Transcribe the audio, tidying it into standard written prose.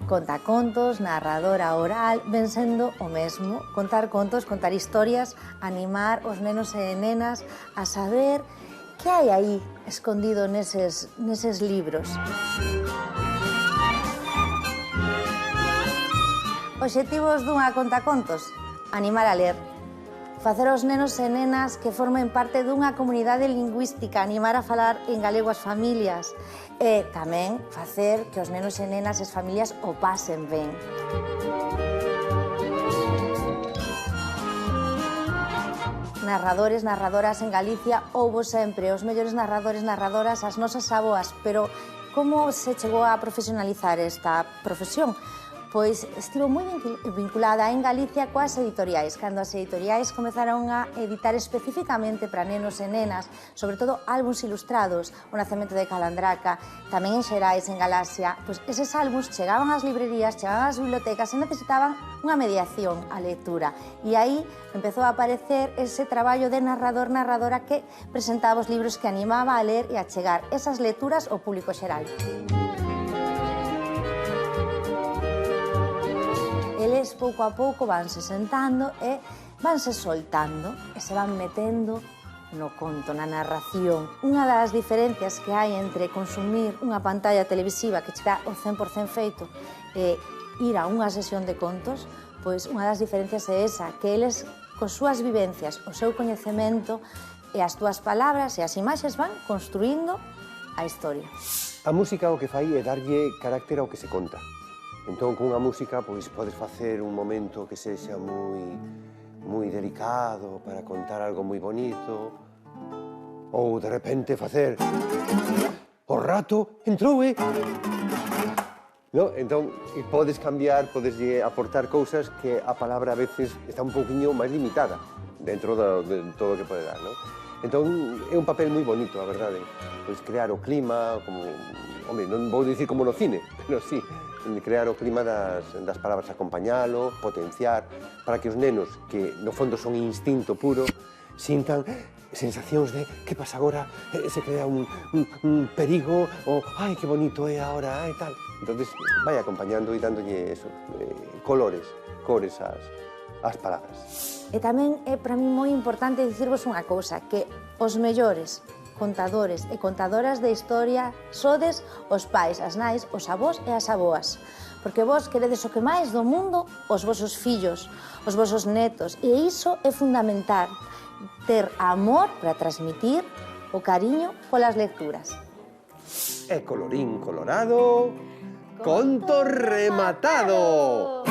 Contacontos, narradora oral, ven sendo o mesmo. Contar contos, contar historias, animar os nenos e nenas a saber que hai aí escondido neses libros. Obxectivos dunha contacontos? Animar a ler. Facer aos nenos e nenas que formen parte dunha comunidade lingüística, animar a falar en galego as familias e tamén facer que os nenos e nenas e as familias o pasen ben. Narradores, narradoras en Galicia houbo sempre os mellores narradores, narradoras, as nosas avoas, pero como se chegou a profesionalizar esta profesión? Pois estivo moi vinculada en Galicia coas editoriais, cando as editoriais comezaron a editar especificamente para nenos e nenas, sobre todo álbuns ilustrados, o Nacemento de Calandraca, tamén en Xerais, en Galaxia, pois eses álbuns chegaban ás librerías, chegaban ás bibliotecas e necesitaban unha mediación á lectura. E aí empezou a aparecer ese traballo de narrador, narradora que presentaba os libros que animaba a ler e a chegar esas lecturas ao público xeral. Eles, pouco a pouco, vanse sentando e vanse soltando e se van metendo no conto, na narración. Unha das diferencias que hai entre consumir unha pantalla televisiva que está o 100% feito e ir a unha sesión de contos, pois unha das diferencias é esa, que eles, cos súas vivencias, o seu coñecemento e as túas palabras e as imaxes van construindo a historia. A música o que fai é darlle carácter ao que se conta. Entón, con unha música, pois, podes facer un momento que sexa moi delicado para contar algo moi bonito, ou, de repente, facer o rato entrou e... No? Entón, podes cambiar, podes aportar cousas que a palabra a veces está un pouquiño máis limitada dentro de todo o que pode dar, non? Entón, é un papel moi bonito, a verdade. Pois crear o clima, como... Home, non vou dicir como no cine, pero sí, crear o clima das palabras, acompañalo, potenciar, para que os nenos, que no fondo son instinto puro, sintan sensacións de que pasa agora, se crea un perigo, ou ai, que bonito é agora, ai, tal. Entonces, vai acompañando e dándolle eso, colores, cores ás palabras. E tamén é para mí moi importante dicirvos unha cousa, que os mellores contadores e contadoras de historia sodes os pais, as nais, os avós e as avoas. Porque vos queredes o que máis do mundo os vosos fillos, os vosos netos, e iso é fundamental, ter amor para transmitir o cariño polas lecturas. E colorín colorado, conto rematado!